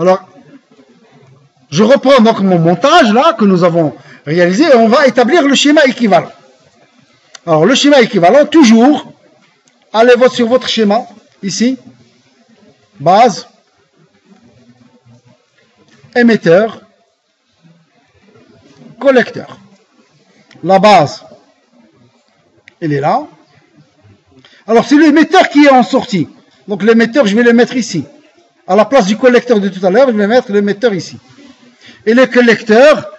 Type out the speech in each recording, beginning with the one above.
Alors, je reprends donc mon montage là que nous avons réalisé et on va établir le schéma équivalent. Alors, le schéma équivalent, toujours, allez sur votre schéma, ici, base, émetteur, collecteur. La base, elle est là. Alors, c'est l'émetteur qui est en sortie. Donc, l'émetteur, je vais le mettre ici. À la place du collecteur de tout à l'heure, je vais mettre l'émetteur ici. Et le collecteur,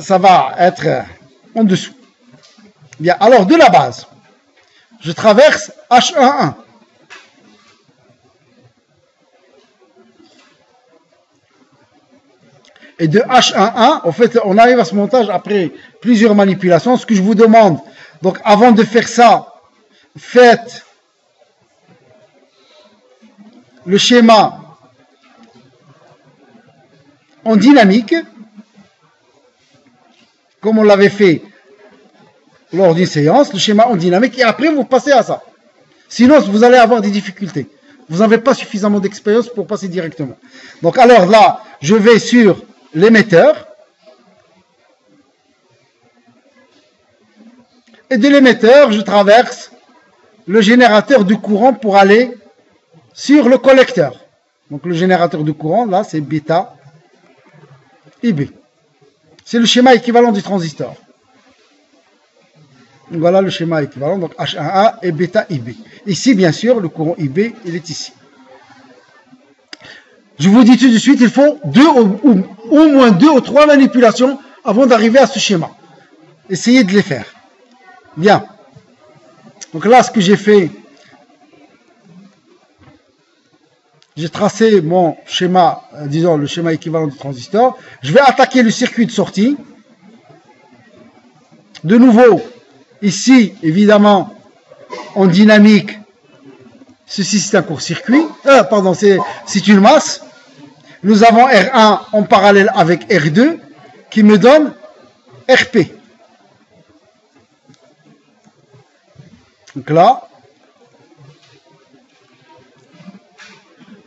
ça va être en dessous. Bien, alors de la base, je traverse H11. Et de H11, en fait, on arrive à ce montage après plusieurs manipulations. Ce que je vous demande, donc avant de faire ça, faites le schéma en dynamique, comme on l'avait fait lors d'une séance, le schéma en dynamique, et après vous passez à ça. Sinon, vous allez avoir des difficultés. Vous n'avez pas suffisamment d'expérience pour passer directement. Donc alors là, je vais sur l'émetteur, et de l'émetteur, je traverse le générateur de courant pour aller sur le collecteur. Donc le générateur de courant, là, c'est bêta IB. C'est le schéma équivalent du transistor. Donc voilà le schéma équivalent, donc H1A et bêta IB. Ici, bien sûr, le courant IB, il est ici. Je vous dis tout de suite, il faut au moins 2 ou 3 manipulations avant d'arriver à ce schéma. Essayez de les faire. Bien. Donc là, ce que j'ai fait, j'ai tracé mon schéma, disons le schéma équivalent du transistor. Je vais attaquer le circuit de sortie. De nouveau, ici, évidemment, en dynamique, ceci c'est un court-circuit. Pardon, c'est une masse. Nous avons R1 en parallèle avec R2 qui me donne RP. Donc là,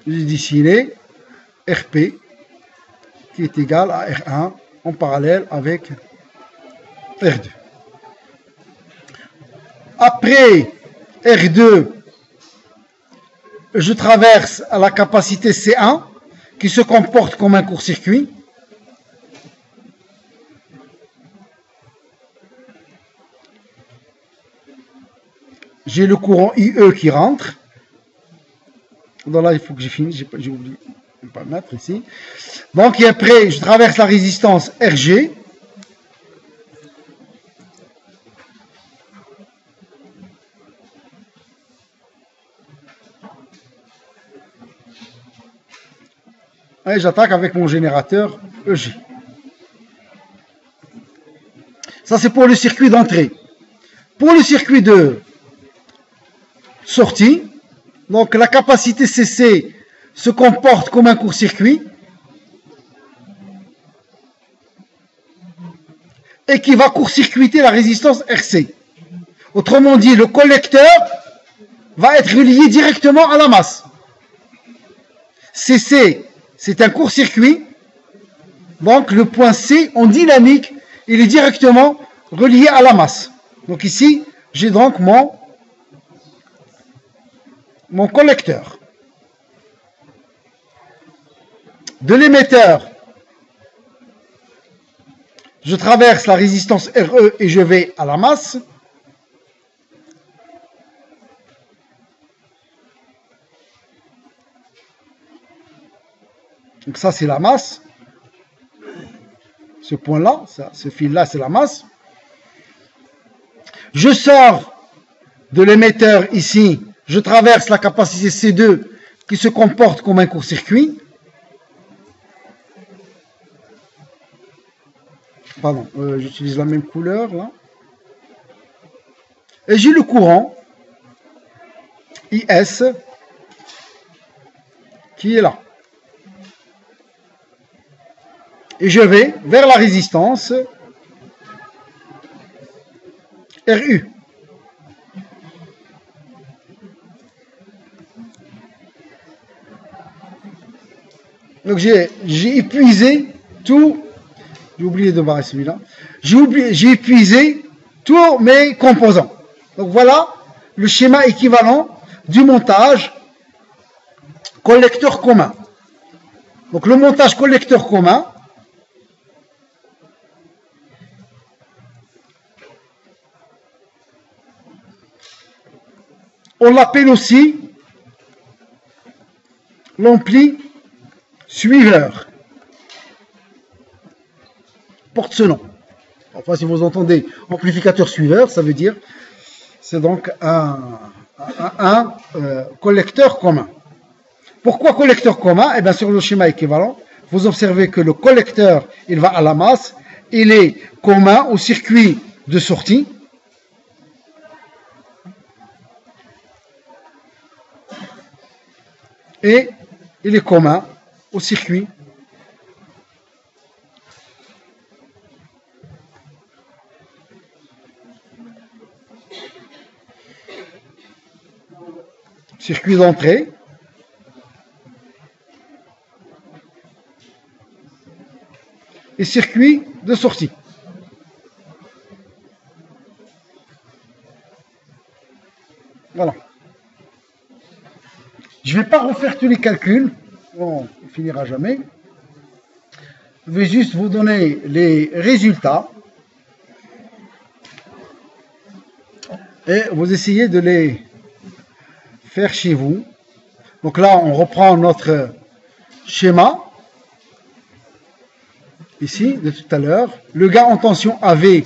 j'ai dessiné RP qui est égal à R1 en parallèle avec R2. Après R2, je traverse à la capacité C1 qui se comporte comme un court-circuit. J'ai le courant IE qui rentre. Donc là, il faut que j'ai fini, j'ai oublié de ne pas le mettre ici. Donc, et après, je traverse la résistance RG. Et j'attaque avec mon générateur EG. Ça, c'est pour le circuit d'entrée. Pour le circuit de sortie, donc la capacité CC se comporte comme un court-circuit et qui va court-circuiter la résistance RC. Autrement dit, le collecteur va être relié directement à la masse. CC, c'est un court-circuit, donc le point C en dynamique, il est directement relié à la masse. Donc ici, j'ai donc mon collecteur. De l'émetteur, je traverse la résistance RE et je vais à la masse. Donc ça, c'est la masse. Ce point-là, ce fil-là, c'est la masse. Je sors de l'émetteur ici. Je traverse la capacité C2 qui se comporte comme un court-circuit. Pardon, j'utilise la même couleur là. Et j'ai le courant IS qui est là. Et je vais vers la résistance RU. Donc j'ai épuisé tout. J'ai oublié de barrer celui-là. J'ai épuisé tous mes composants. Donc voilà le schéma équivalent du montage collecteur commun. Donc le montage collecteur commun, on l'appelle aussi l'ampli suiveur. Porte ce nom. Enfin, si vous entendez amplificateur suiveur, ça veut dire c'est donc un collecteur commun. Pourquoi collecteur commun? Eh bien, sur le schéma équivalent, vous observez que le collecteur, il va à la masse, il est commun au circuit de sortie. Et il est commun au circuit d'entrée et circuit de sortie. Voilà. Je ne vais pas refaire tous les calculs, on ne finira jamais. Je vais juste vous donner les résultats et vous essayez de les faire chez vous. Donc là, on reprend notre schéma ici de tout à l'heure. Le gain en tension AV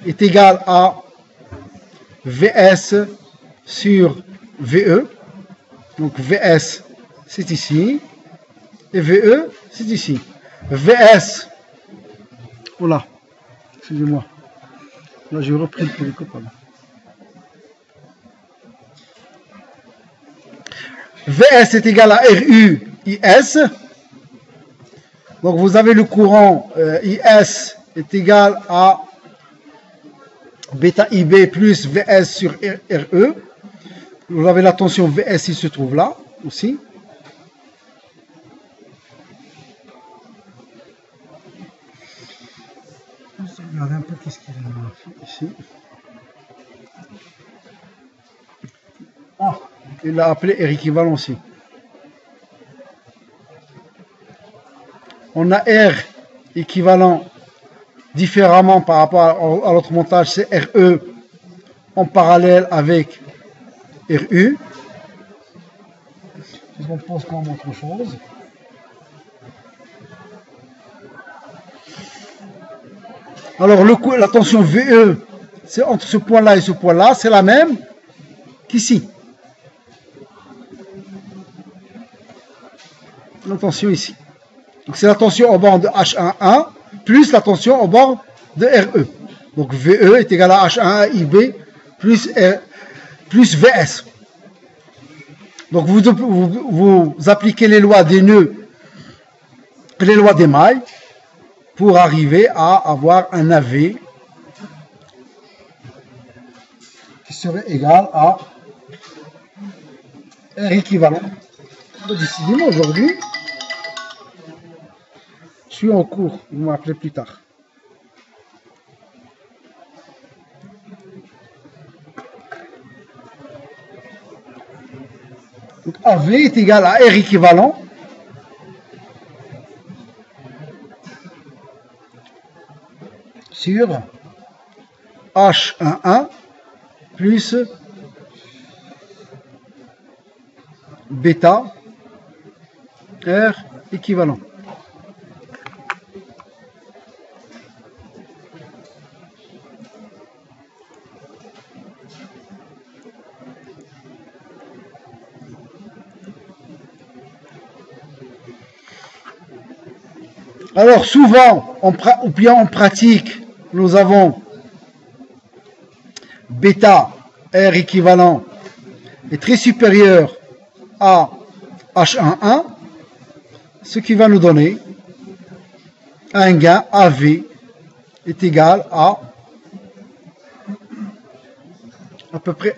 est égal à VS sur VE. Donc VS, c'est ici. Et VE, c'est ici. VS, voilà, excusez-moi. Là, j'ai repris le télécope. VS est égal à RU IS. Donc vous avez le courant IS est égal à bêta IB plus VS sur RE. Vous avez la tension VS, il se trouve là aussi. Regardez un peu qu'est-ce qu'il a fait ici. Ah, il l'a appelé R équivalent aussi. On a R équivalent différemment par rapport à l'autre montage, c'est RE en parallèle avec RU. On pense comme autre chose. Alors la tension VE, c'est entre ce point-là et ce point-là, c'est la même qu'ici. La tension ici. Donc c'est la tension au bord de H11 plus la tension au bord de RE. Donc VE est égal à H11 IB plus VS. Donc vous appliquez les lois des nœuds, les lois des mailles, pour arriver à avoir un AV qui serait égal à R équivalent. Décidément aujourd'hui, je suis en cours, vous m'appelez plus tard. Donc AV est égal à R équivalent sur H11 plus bêta R équivalent. Alors souvent, ou bien en pratique, nous avons bêta R équivalent est très supérieur à H11, ce qui va nous donner un gain AV est égal à peu près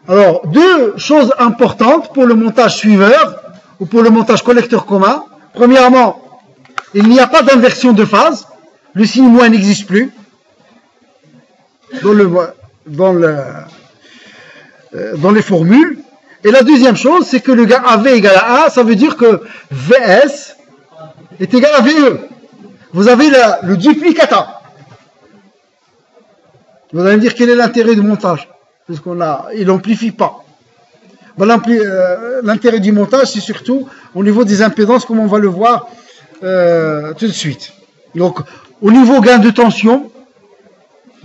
1. Alors, deux choses importantes pour le montage suiveur ou pour le montage collecteur commun. Premièrement, il n'y a pas d'inversion de phase. Le signe moins n'existe plus dans les formules. Et la deuxième chose, c'est que le gain AV égale à A, ça veut dire que VS est égal à VE. Vous avez le duplicata. Vous allez me dire quel est l'intérêt du montage, il n'amplifie pas. L'intérêt du montage, c'est surtout au niveau des impédances, comme on va le voir tout de suite. Donc, au niveau gain de tension,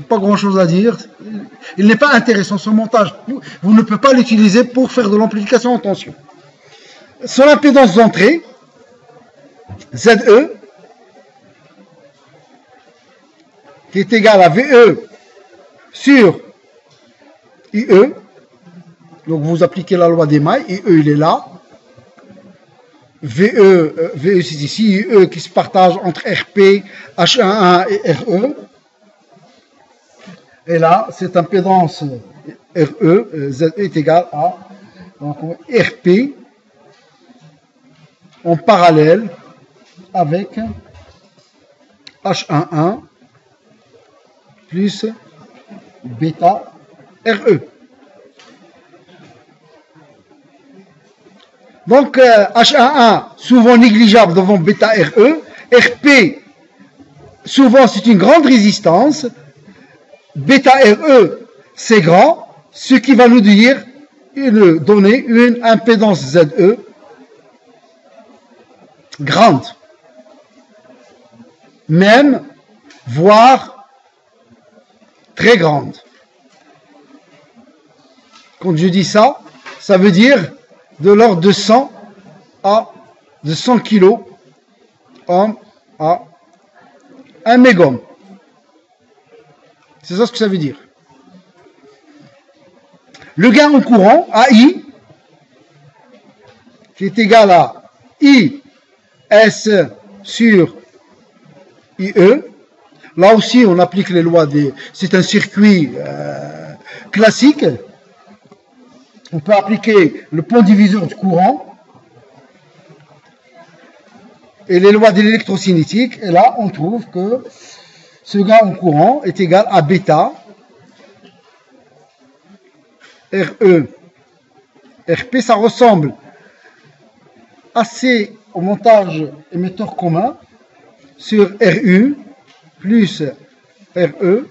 pas grand chose à dire. Il n'est pas intéressant ce montage. Vous ne pouvez pas l'utiliser pour faire de l'amplification en tension. Son impédance d'entrée, ZE, qui est égal à VE sur IE. Donc vous appliquez la loi des mailles, IE il est là. VE c'est ici, IE qui se partage entre RP, H11 et RE. Et là, cette impédance RE, ZE est égal à donc, RP en parallèle avec H11 plus bêta RE. Donc H11 souvent négligeable devant bêta RE, RP souvent c'est une grande résistance, bêta RE c'est grand, ce qui va nous donner une impédance ZE grande, même voire très grande. Quand je dis ça, ça veut dire de l'ordre de 100 kg à 1 mégohm. C'est ça ce que ça veut dire. Le gain en courant, AI, qui est égal à IS sur IE. Là aussi, on applique les lois des... C'est un circuit classique. On peut appliquer le point diviseur du courant et les lois de l'électrocinétique. Et là, on trouve que ce gain en courant est égal à bêta RE RP. Ça ressemble assez au montage émetteur commun sur RU plus RE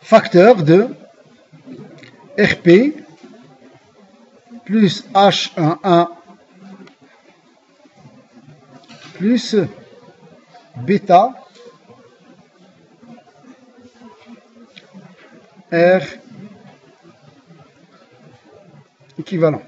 facteur de RP plus H11 plus bêta R équivalent.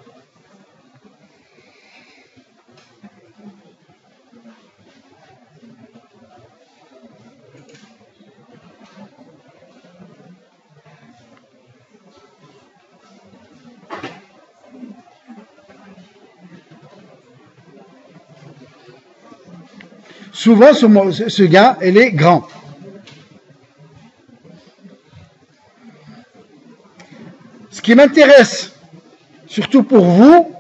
Souvent, ce gain, il est grand. Ce qui m'intéresse, surtout pour vous,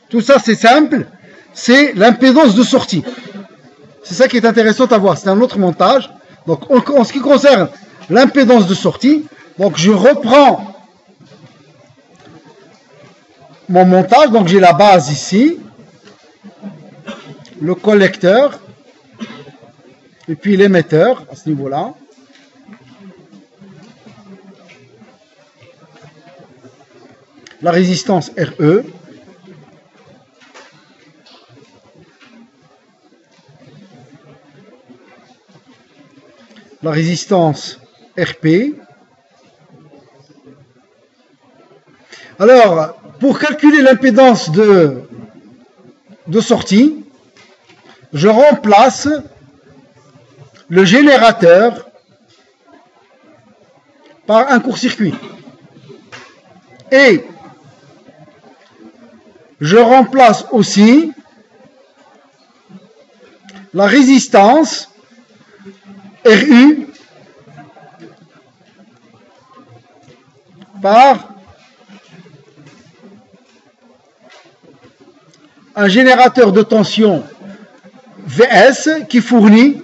tout ça c'est simple, c'est l'impédance de sortie. C'est ça qui est intéressant à voir. C'est un autre montage. Donc, en ce qui concerne l'impédance de sortie, donc je reprends mon montage. Donc, j'ai la base ici, le collecteur, et puis l'émetteur à ce niveau-là. La résistance RE. La résistance RP. Alors, pour calculer l'impédance de sortie, je remplace le générateur par un court-circuit. Et je remplace aussi la résistance RU par un générateur de tension VS qui fournit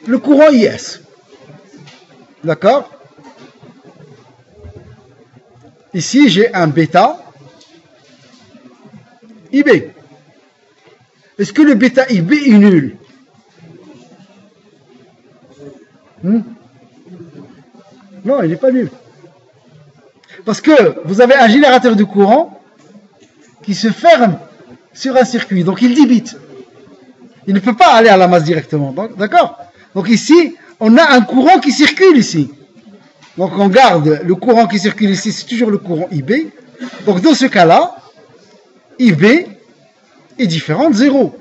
le courant IS. D'accord? Ici, j'ai un bêta IB. Est-ce que le bêta IB est nul? Non, il n'est pas nul. Parce que vous avez un générateur de courant qui se ferme sur un circuit. Donc il débite. Il ne peut pas aller à la masse directement. D'accord? Donc ici, on a un courant qui circule ici. Donc on garde le courant qui circule ici, c'est toujours le courant IB. Donc dans ce cas-là, IB est différent de 0.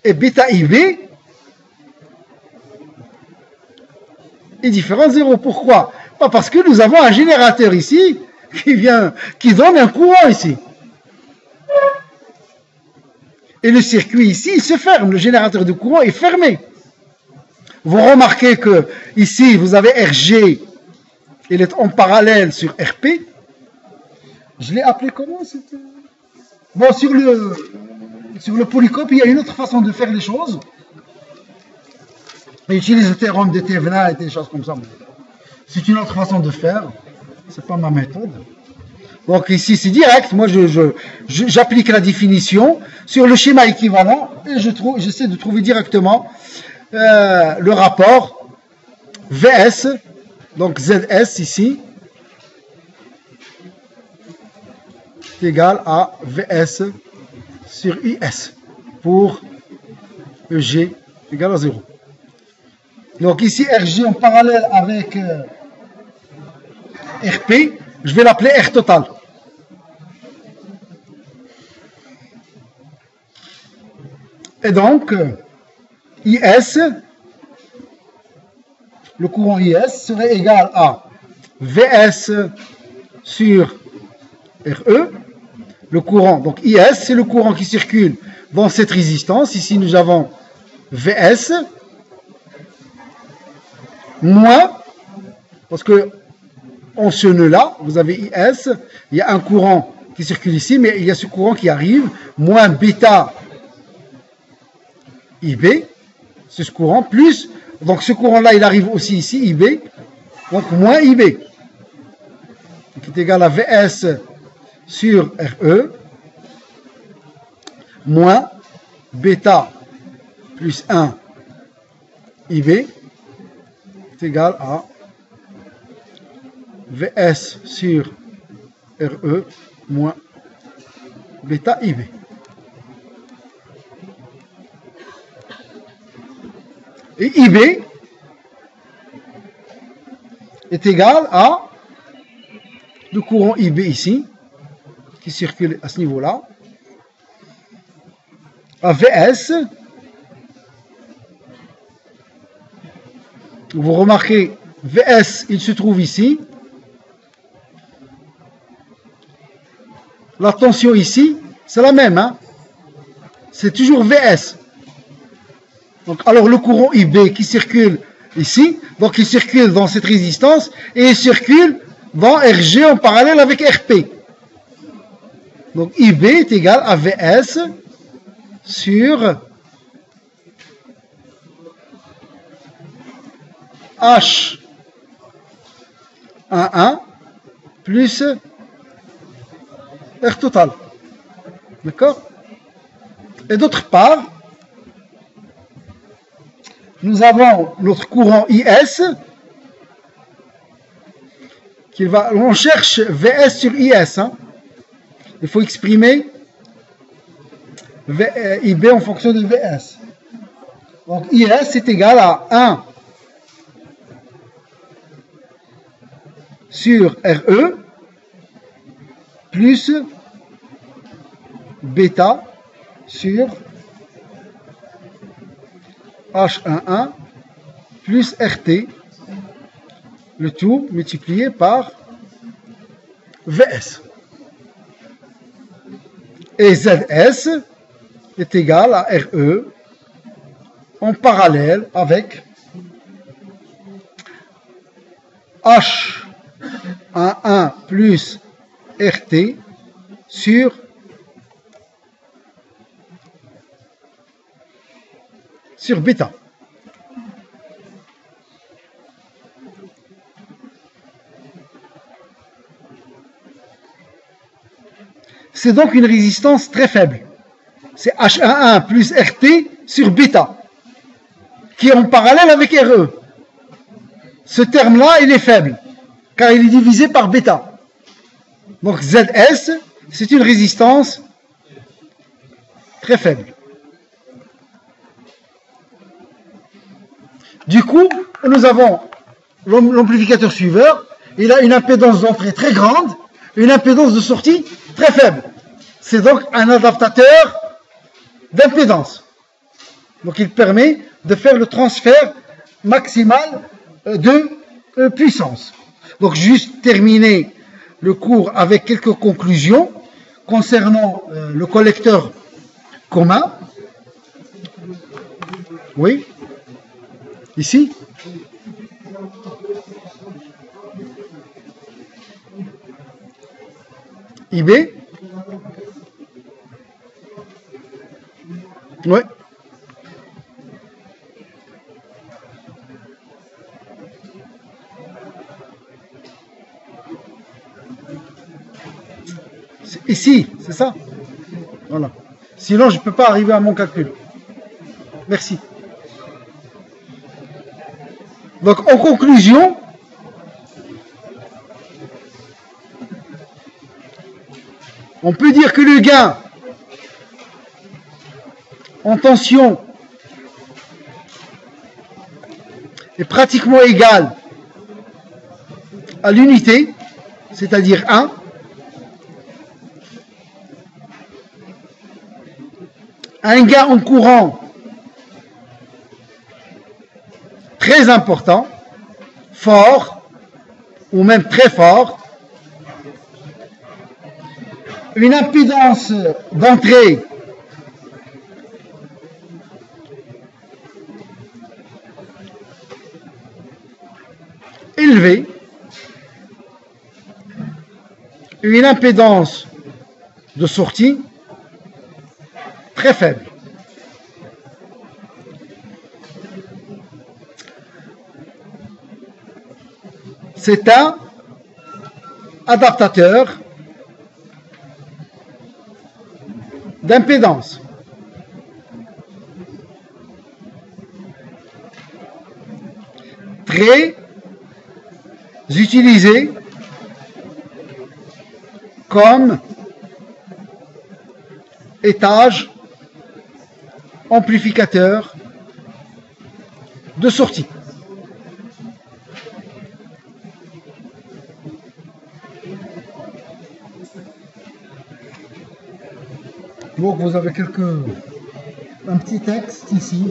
Et bêta IB est différent de 0. Pourquoi? Pas parce que nous avons un générateur ici qui donne un courant ici. Et le circuit ici, il se ferme. Le générateur de courant est fermé. Vous remarquez que ici, vous avez RG, il est en parallèle sur RP. Je l'ai appelé comment? Bon, sur le polycope, il y a une autre façon de faire les choses. On utilise le théorème de Thévenin et des choses comme ça. C'est une autre façon de faire. C'est pas ma méthode. Donc ici, c'est direct. Moi, j'applique la définition sur le schéma équivalent et j'essaie de trouver directement le rapport VS, donc ZS ici, est égal à VS sur IS pour EG égal à 0. Donc ici, RG en parallèle avec RP, je vais l'appeler R total. Et donc, IS, le courant IS serait égal à VS sur RE. Le courant, donc IS, c'est le courant qui circule dans cette résistance. Ici, nous avons VS moins, parce que en ce nœud-là, vous avez IS, il y a un courant qui circule ici, mais il y a ce courant qui arrive, moins bêta IB, c'est ce courant, plus, donc ce courant-là, il arrive aussi ici, IB, donc moins IB, qui est égal à VS sur RE, moins bêta plus 1 IB, est égal à VS sur RE moins bêta IB. Et IB est égal à le courant IB ici, qui circule à ce niveau-là, à VS. Vous remarquez, VS, il se trouve ici. La tension ici, c'est la même. Hein? C'est toujours VS. Donc, alors le courant IB qui circule ici, donc il circule dans cette résistance et il circule dans RG en parallèle avec RP. Donc IB est égal à VS sur H11 plus R total. D'accord? Et d'autre part, nous avons notre courant IS on cherche VS sur IS. Hein. Il faut exprimer IB en fonction de VS. Donc IS est égal à 1 sur RE plus bêta sur H11 plus RT, le tout multiplié par VS. Et ZS est égal à RE en parallèle avec H11 plus RT sur bêta. C'est donc une résistance très faible. C'est H11 plus RT sur bêta, qui est en parallèle avec RE. Ce terme-là, il est faible, car il est divisé par bêta. Donc ZS, c'est une résistance très faible. Du coup, nous avons l'amplificateur suiveur, il a une impédance d'entrée très grande, une impédance de sortie très faible. C'est donc un adaptateur d'impédance. Donc il permet de faire le transfert maximal de puissance. Donc juste terminer le cours avec quelques conclusions concernant le collecteur commun. Oui. Ici. IB. Oui. Ici, c'est ça? Voilà. Sinon, je ne peux pas arriver à mon calcul. Merci. Donc, en conclusion, on peut dire que le gain en tension est pratiquement égal à l'unité, c'est-à-dire 1. Un gain en courant très important, fort, ou même très fort, une impédance d'entrée élevée, une impédance de sortie très faible. C'est un adaptateur d'impédance. Très utilisé comme étage amplificateur de sortie. Donc vous avez un petit texte ici.